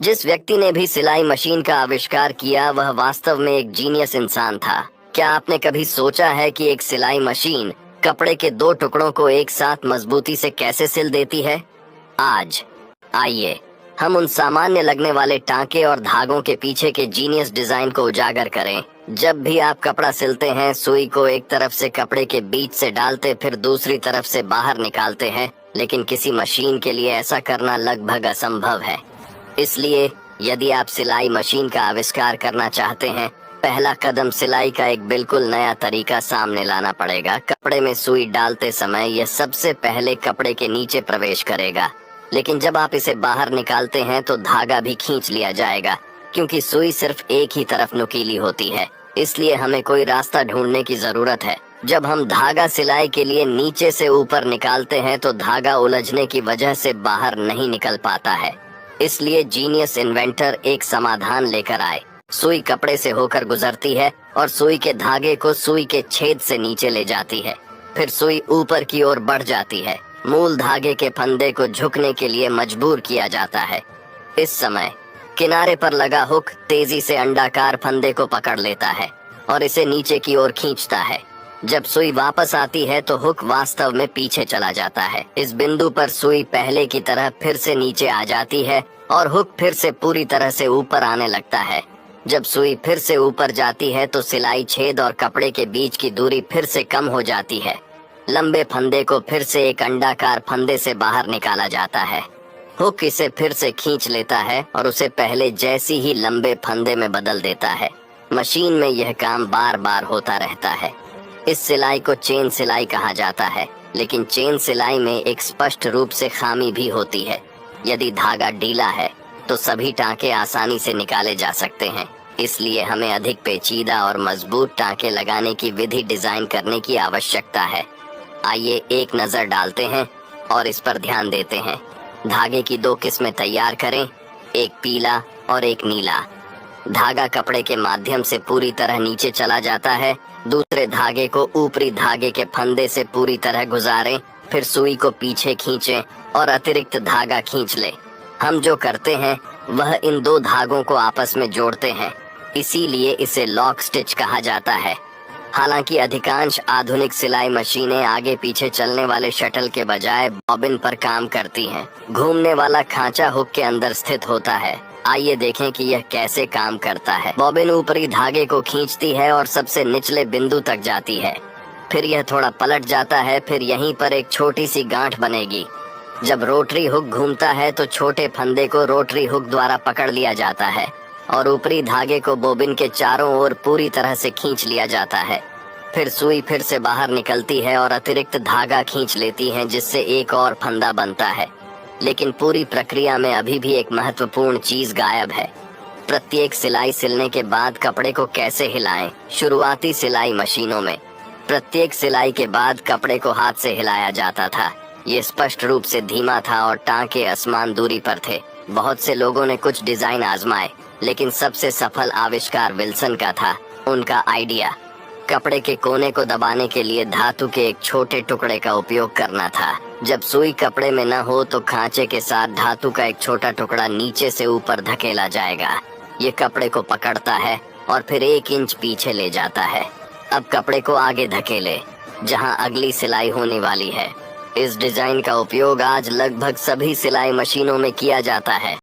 जिस व्यक्ति ने भी सिलाई मशीन का आविष्कार किया वह वास्तव में एक जीनियस इंसान था। क्या आपने कभी सोचा है कि एक सिलाई मशीन कपड़े के दो टुकड़ों को एक साथ मजबूती से कैसे सिल देती है? आज आइए हम उन सामान्य लगने वाले टांके और धागों के पीछे के जीनियस डिजाइन को उजागर करें। जब भी आप कपड़ा सिलते हैं, सुई को एक तरफ से कपड़े के बीच से डालते फिर दूसरी तरफ से बाहर निकालते हैं, लेकिन किसी मशीन के लिए ऐसा करना लगभग असंभव है। इसलिए यदि आप सिलाई मशीन का आविष्कार करना चाहते हैं, पहला कदम सिलाई का एक बिल्कुल नया तरीका सामने लाना पड़ेगा। कपड़े में सुई डालते समय यह सबसे पहले कपड़े के नीचे प्रवेश करेगा, लेकिन जब आप इसे बाहर निकालते हैं तो धागा भी खींच लिया जाएगा। क्योंकि सुई सिर्फ एक ही तरफ नुकीली होती है, इसलिए हमें कोई रास्ता ढूंढने की जरूरत है। जब हम धागा सिलाई के लिए नीचे से ऊपर निकालते हैं तो धागा उलझने की वजह से बाहर नहीं निकल पाता है। इसलिए जीनियस इन्वेंटर एक समाधान लेकर आए। सुई कपड़े से होकर गुजरती है और सुई के धागे को सुई के छेद से नीचे ले जाती है। फिर सुई ऊपर की ओर बढ़ जाती है। मूल धागे के फंदे को झुकने के लिए मजबूर किया जाता है। इस समय किनारे पर लगा हुक तेजी से अंडाकार फंदे को पकड़ लेता है और इसे नीचे की ओर खींचता है। जब सुई वापस आती है तो हुक वास्तव में पीछे चला जाता है। इस बिंदु पर सुई पहले की तरह फिर से नीचे आ जाती है और हुक फिर से पूरी तरह से ऊपर आने लगता है। जब सुई फिर से ऊपर जाती है तो सिलाई छेद और कपड़े के बीच की दूरी फिर से कम हो जाती है। लंबे फंदे को फिर से एक अंडाकार फंदे से बाहर निकाला जाता है। हुक इसे फिर से खींच लेता है और उसे पहले जैसी ही लंबे फंदे में बदल देता है। मशीन में यह काम बार बार होता रहता है। इस सिलाई को चेन सिलाई कहा जाता है, लेकिन चेन सिलाई में एक स्पष्ट रूप से खामी भी होती है। यदि धागा ढीला है तो सभी टांके आसानी से निकाले जा सकते हैं। इसलिए हमें अधिक पेचीदा और मजबूत टांके लगाने की विधि डिजाइन करने की आवश्यकता है। आइए एक नजर डालते हैं और इस पर ध्यान देते हैं। धागे की दो किस्में तैयार करें, एक पीला और एक नीला। धागा कपड़े के माध्यम से पूरी तरह नीचे चला जाता है। दूसरे धागे को ऊपरी धागे के फंदे से पूरी तरह गुजारें, फिर सुई को पीछे खींचें और अतिरिक्त धागा खींच लें। हम जो करते हैं वह इन दो धागों को आपस में जोड़ते हैं, इसीलिए इसे लॉक स्टिच कहा जाता है। हालांकि अधिकांश आधुनिक सिलाई मशीनें आगे पीछे चलने वाले शटल के बजाय बॉबिन पर काम करती हैं। घूमने वाला खांचा हुक के अंदर स्थित होता है। आइए देखें कि यह कैसे काम करता है। बॉबिन ऊपरी धागे को खींचती है और सबसे निचले बिंदु तक जाती है। फिर यह थोड़ा पलट जाता है। फिर यहीं पर एक छोटी सी गांठ बनेगी। जब रोटरी हुक घूमता है तो छोटे फंदे को रोटरी हुक द्वारा पकड़ लिया जाता है और ऊपरी धागे को बोबिन के चारों ओर पूरी तरह से खींच लिया जाता है। फिर सुई फिर से बाहर निकलती है और अतिरिक्त धागा खींच लेती है, जिससे एक और फंदा बनता है। लेकिन पूरी प्रक्रिया में अभी भी एक महत्वपूर्ण चीज गायब है। प्रत्येक सिलाई सिलने के बाद कपड़े को कैसे हिलाएं? शुरुआती सिलाई मशीनों में प्रत्येक सिलाई के बाद कपड़े को हाथ से हिलाया जाता था। ये स्पष्ट रूप से धीमा था और टांके असमान दूरी पर थे। बहुत से लोगों ने कुछ डिजाइन आजमाए, लेकिन सबसे सफल आविष्कार विल्सन का था। उनका आइडिया कपड़े के कोने को दबाने के लिए धातु के एक छोटे टुकड़े का उपयोग करना था। जब सुई कपड़े में न हो तो खांचे के साथ धातु का एक छोटा टुकड़ा नीचे से ऊपर धकेला जाएगा। ये कपड़े को पकड़ता है और फिर 1 इंच पीछे ले जाता है। अब कपड़े को आगे धकेले जहां अगली सिलाई होने वाली है। इस डिजाइन का उपयोग आज लगभग सभी सिलाई मशीनों में किया जाता है।